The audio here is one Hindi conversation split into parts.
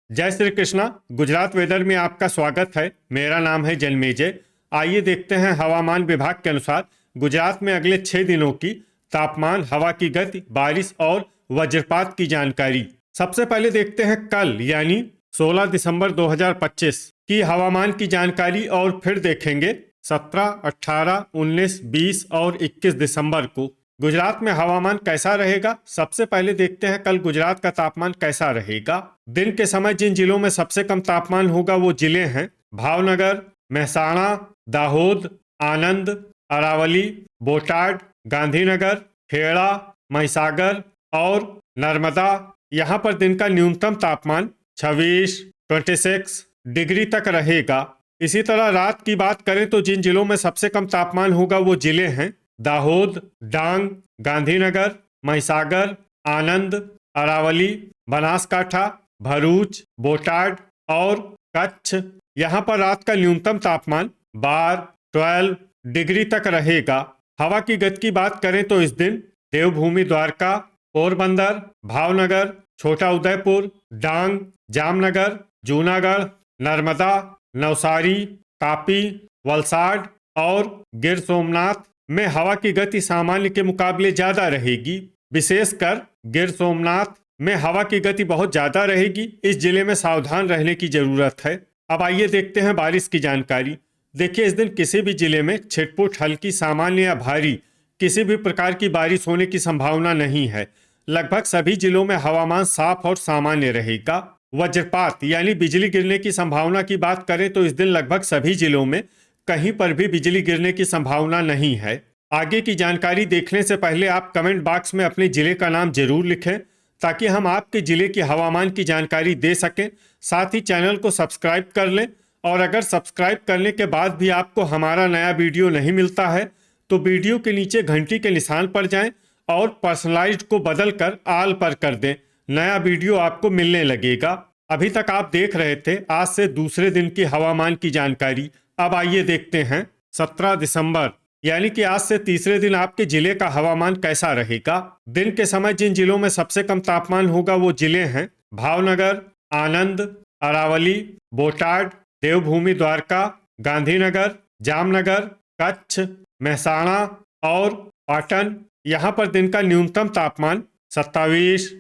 जय श्री कृष्णा। गुजरात वेदर में आपका स्वागत है। मेरा नाम है जन्मेजय। आइए देखते हैं हवामान विभाग के अनुसार गुजरात में अगले 6 दिनों की तापमान, हवा की गति, बारिश और वज्रपात की जानकारी। सबसे पहले देखते हैं कल यानी 16 दिसंबर 2025 की हवामान की जानकारी और फिर देखेंगे 17, 18, 19, 20 और 21 दिसंबर को गुजरात में हवामान कैसा रहेगा। सबसे पहले देखते हैं कल गुजरात का तापमान कैसा रहेगा। दिन के समय जिन जिलों में सबसे कम तापमान होगा वो जिले हैं भावनगर, मेहसाणा, दाहोद, आनंद, अरावली, बोटाड, गांधीनगर, खेड़ा, महिसागर और नर्मदा। यहाँ पर दिन का न्यूनतम तापमान 26 डिग्री तक रहेगा। इसी तरह रात की बात करें तो जिन जिलों में सबसे कम तापमान होगा वो जिले हैं दाहोद, डांग, गांधीनगर, महिसागर, आनंद, अरावली, बनासकाठा, भरूच, बोटाड और कच्छ। यहाँ पर रात का न्यूनतम तापमान 12 डिग्री तक रहेगा। हवा की गति की बात करें तो इस दिन देवभूमि द्वारका, पोरबंदर, भावनगर, छोटा उदयपुर, डांग, जामनगर, जूनागढ़, नर्मदा, नवसारी, तापी, वलसाड और गिर सोमनाथ में हवा की गति सामान्य के मुकाबले ज्यादा रहेगी। विशेषकर गिर सोमनाथ में हवा की गति बहुत ज्यादा रहेगी। इस जिले में सावधान रहने की जरूरत है। अब आइए देखते हैं बारिश की जानकारी। देखिए, इस दिन किसी भी जिले में छिटपुट, हल्की, सामान्य या भारी किसी भी प्रकार की बारिश होने की संभावना नहीं है। लगभग सभी जिलों में हवामान साफ और सामान्य रहेगा। वज्रपात यानी बिजली गिरने की संभावना की बात करें तो इस दिन लगभग सभी जिलों में कहीं पर भी बिजली गिरने की संभावना नहीं है। आगे की जानकारी देखने से पहले आप कमेंट बॉक्स में अपने जिले का नाम जरूर लिखें ताकि हम आपके जिले की हवामान की जानकारी दे सकें। साथ ही चैनल को सब्सक्राइब कर लें और अगर सब्सक्राइब करने के बाद भी आपको हमारा नया वीडियो नहीं मिलता है तो वीडियो के नीचे घंटी के निशान पर जाएं और पर्सनलाइज्ड को बदल कर आल पर कर दें। नया वीडियो आपको मिलने लगेगा। अभी तक आप देख रहे थे आज से दूसरे दिन की हवामान की जानकारी। अब आइए देखते हैं 17 दिसंबर यानी कि आज से तीसरे दिन आपके जिले का हवामान कैसा रहेगा। दिन के समय जिन जिलों में सबसे कम तापमान होगा वो जिले हैं भावनगर, आनंद, अरावली, बोटाड, देवभूमि द्वारका, गांधीनगर, जामनगर, कच्छ, मेहसाणा और पाटन। यहाँ पर दिन का न्यूनतम तापमान 27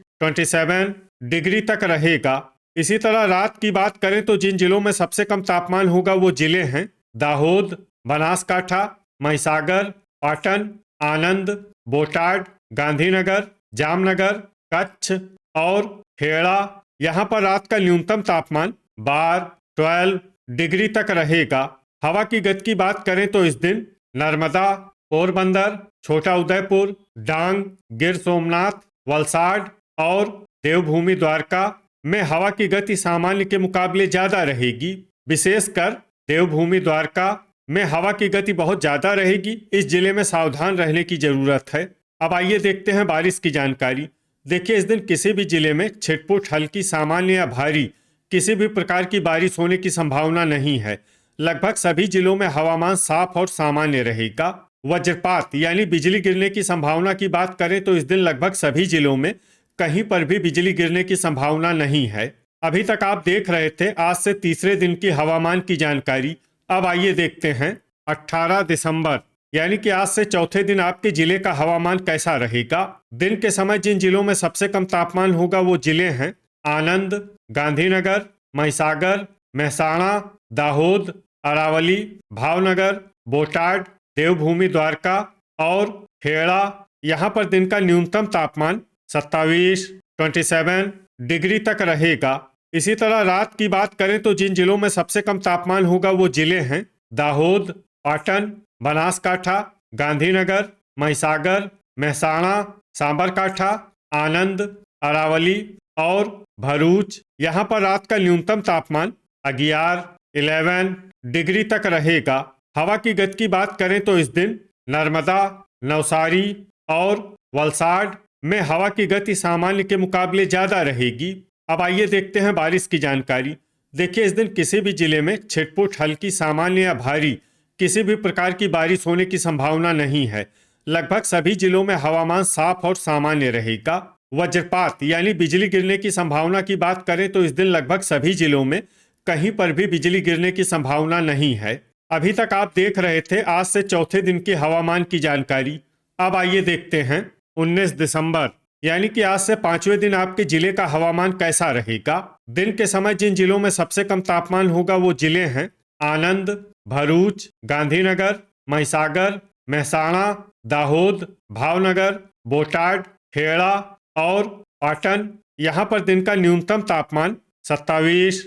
डिग्री तक रहेगा। इसी तरह रात की बात करें तो जिन जिलों में सबसे कम तापमान होगा वो जिले हैं दाहोद, बनासकाठा, महिसागर, पाटन, आनंद, बोटाड, गांधीनगर, जामनगर, कच्छ और खेड़ा। यहाँ पर रात का न्यूनतम तापमान 12 डिग्री तक रहेगा। हवा की गति की बात करें तो इस दिन नर्मदा, पोरबंदर, छोटा उदयपुर, डांग, गिर सोमनाथ, वलसाड और देवभूमि द्वारका में हवा की गति सामान्य के मुकाबले ज्यादा रहेगी। विशेषकर देवभूमि द्वारका में हवा की गति बहुत ज्यादा रहेगी। इस जिले में सावधान रहने की जरूरत है। अब आइए देखते हैं बारिश की जानकारी। देखिए, इस दिन किसी भी जिले में छिटपुट, हल्की, सामान्य या भारी किसी भी प्रकार की बारिश होने की संभावना नहीं है। लगभग सभी जिलों में हवामान साफ और सामान्य रहेगा। वज्रपात यानी बिजली गिरने की संभावना की बात करें तो इस दिन लगभग सभी जिलों में कहीं पर भी बिजली गिरने की संभावना नहीं है। अभी तक आप देख रहे थे आज से तीसरे दिन की हवामान की जानकारी। अब आइए देखते हैं 18 दिसंबर यानी कि आज से चौथे दिन आपके जिले का हवामान कैसा रहेगा। दिन के समय जिन जिलों में सबसे कम तापमान होगा वो जिले हैं आनंद, गांधीनगर, महिसागर, मेहसाणा, दाहोद, अरावली, भावनगर, बोटाड, देवभूमि द्वारका और खेड़ा। यहाँ पर दिन का न्यूनतम तापमान 27 डिग्री तक रहेगा। इसी तरह रात की बात करें तो जिन जिलों में सबसे कम तापमान होगा वो जिले हैं दाहोद, पाटन, बनासकाठा, गांधीनगर, महिसागर, मेहसाणा, साबरकाठा, आनंद, अरावली और भरूच। यहाँ पर रात का न्यूनतम तापमान 11 डिग्री तक रहेगा। हवा की गति की बात करें तो इस दिन नर्मदा, नवसारी और वलसाड में हवा की गति सामान्य के मुकाबले ज्यादा रहेगी। अब आइए देखते हैं बारिश की जानकारी। देखिए, इस दिन किसी भी जिले में छिटपुट, हल्की, सामान्य या भारी किसी भी प्रकार की बारिश होने की संभावना नहीं है। लगभग सभी जिलों में हवामान साफ और सामान्य रहेगा। वज्रपात यानी बिजली गिरने की संभावना की बात करें तो इस दिन लगभग सभी जिलों में कहीं पर भी बिजली गिरने की संभावना नहीं है। अभी तक आप देख रहे थे आज से चौथे दिन की हवामान की जानकारी। अब आइए देखते हैं 19 दिसंबर यानी कि आज से पांचवें दिन आपके जिले का हवामान कैसा रहेगा। दिन के समय जिन जिलों में सबसे कम तापमान होगा वो जिले हैं आनंद, भरूच, गांधीनगर, महिसागर, महसाणा, दाहोद, भावनगर, बोटाड, खेड़ा और पाटन। यहाँ पर दिन का न्यूनतम तापमान 27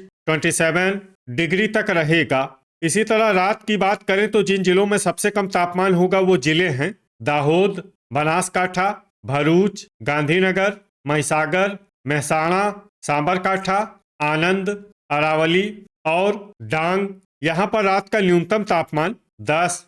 डिग्री तक रहेगा। इसी तरह रात की बात करें तो जिन जिलों में सबसे कम तापमान होगा वो जिले हैं दाहोद, बनासकाठा, भरूच, गांधीनगर, महिसागर, महसाणा, साबरकाठा, आनंद, अरावली और डांग। यहाँ पर रात का न्यूनतम तापमान 10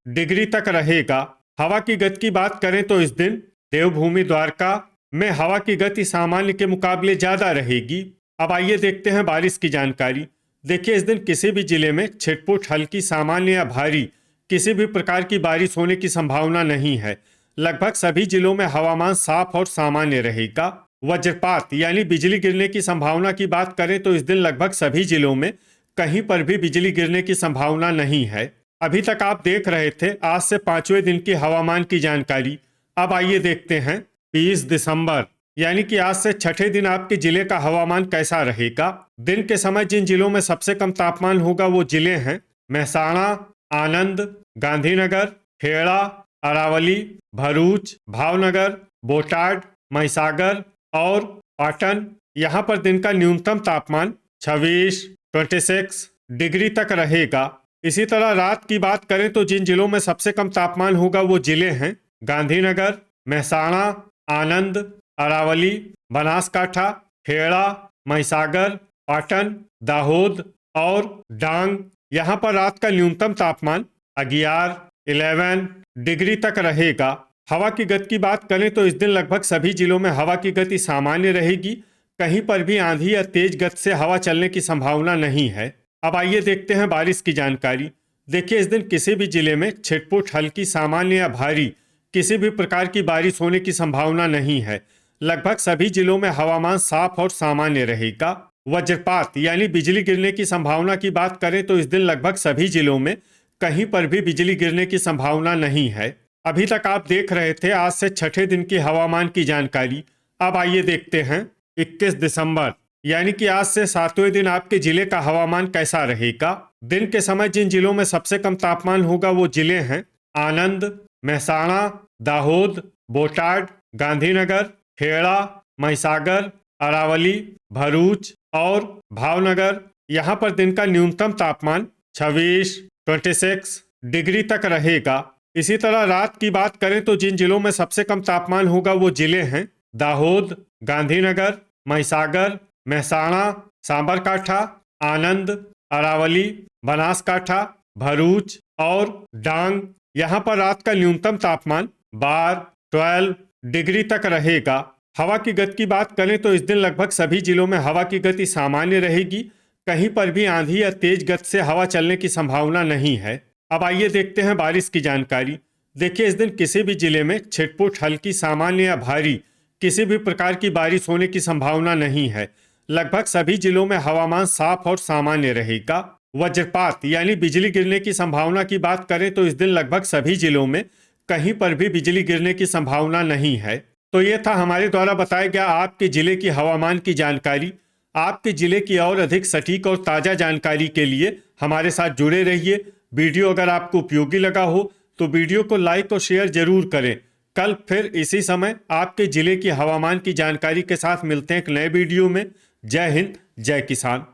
डिग्री तक रहेगा। हवा की गति की बात करें तो इस दिन देवभूमि द्वारका में हवा की गति सामान्य के मुकाबले ज्यादा रहेगी। अब आइए देखते हैं बारिश की जानकारी। देखिए इस दिन किसी भी जिले में छिटपुट हल्की सामान्य या भारी किसी भी प्रकार की बारिश होने की संभावना नहीं है। लगभग सभी जिलों में हवामान साफ और सामान्य रहेगा। वज्रपात यानी बिजली गिरने की संभावना की बात करें तो इस दिन लगभग सभी जिलों में कहीं पर भी बिजली गिरने की संभावना नहीं है। अभी तक आप देख रहे थे आज से पांचवें दिन की हवामान की जानकारी। अब आइए देखते हैं 20 दिसंबर यानी कि आज से छठे दिन आपके जिले का हवामान कैसा रहेगा। दिन के समय जिन जिलों में सबसे कम तापमान होगा वो जिले हैं महसाणा, आनंद, गांधीनगर, खेड़ा, अरावली, भरूच, भावनगर, बोटाड, महिसागर और पाटन। यहाँ पर दिन का न्यूनतम तापमान 26 डिग्री तक रहेगा। इसी तरह रात की बात करें तो जिन जिलों में सबसे कम तापमान होगा वो जिले हैं गांधीनगर, महसाणा, आनंद, अरावली, बनासकाठा, खेड़ा, महिसागर, पाटन, दाहोद और डांग। यहाँ पर रात का न्यूनतम तापमान 11 डिग्री तक रहेगा। हवा की गति की बात करें तो इस दिन लगभग सभी जिलों में हवा की गति सामान्य रहेगी। कहीं पर भी आंधी या तेज गति से हवा चलने की संभावना नहीं है। अब आइए देखते हैं बारिश की जानकारी। देखिए इस दिन किसी भी जिले में छिटपुट हल्की सामान्य या भारी किसी भी प्रकार की बारिश होने की संभावना नहीं है। लगभग सभी जिलों में हवामान साफ और सामान्य रहेगा। वज्रपात यानी बिजली गिरने की संभावना की बात करें तो इस दिन लगभग सभी जिलों में कहीं पर भी बिजली गिरने की संभावना नहीं है। अभी तक आप देख रहे थे आज से छठे दिन की हवामान की जानकारी। अब आइए देखते हैं 21 दिसंबर यानी कि आज से सातवें दिन आपके जिले का हवामान कैसा रहेगा। दिन के समय जिन जिलों में सबसे कम तापमान होगा वो जिले हैं आनंद, महसाणा, दाहोद, बोटाड, गांधीनगर, खेड़ा, महिसागर, अरावली, भरूच और भावनगर। यहाँ पर दिन का न्यूनतम तापमान 26 डिग्री तक रहेगा। इसी तरह रात की बात करें तो जिन जिलों में सबसे कम तापमान होगा वो जिले हैं दाहोद, गांधीनगर, महिसागर, महसाणा, साबरकाठा, आनंद, अरावली, बनासकाठा, भरूच और डांग। यहाँ पर रात का न्यूनतम तापमान 12 डिग्री तक रहेगा। हवा की गति की बात करें तो इस दिन लगभग सभी जिलों में हवा की गति सामान्य रहेगी। कहीं पर भी आंधी या तेज गति से हवा चलने की संभावना नहीं है। अब आइए देखते हैं बारिश की जानकारी। देखिए इस दिन किसी भी जिले में छिटपुट हल्की सामान्य या भारी किसी भी प्रकार की बारिश होने की संभावना नहीं है। लगभग सभी जिलों में हवामान साफ और सामान्य रहेगा। वज्रपात यानी बिजली गिरने की संभावना की बात करें तो इस दिन लगभग सभी जिलों में कहीं पर भी बिजली गिरने की संभावना नहीं है। तो ये था हमारे द्वारा बताया गया आपके जिले की हवामान की जानकारी। आपके जिले की और अधिक सटीक और ताज़ा जानकारी के लिए हमारे साथ जुड़े रहिए। वीडियो अगर आपको उपयोगी लगा हो तो वीडियो को लाइक और शेयर जरूर करें। कल फिर इसी समय आपके जिले की हवामान की जानकारी के साथ मिलते हैं एक नए वीडियो में। जय हिंद, जय किसान।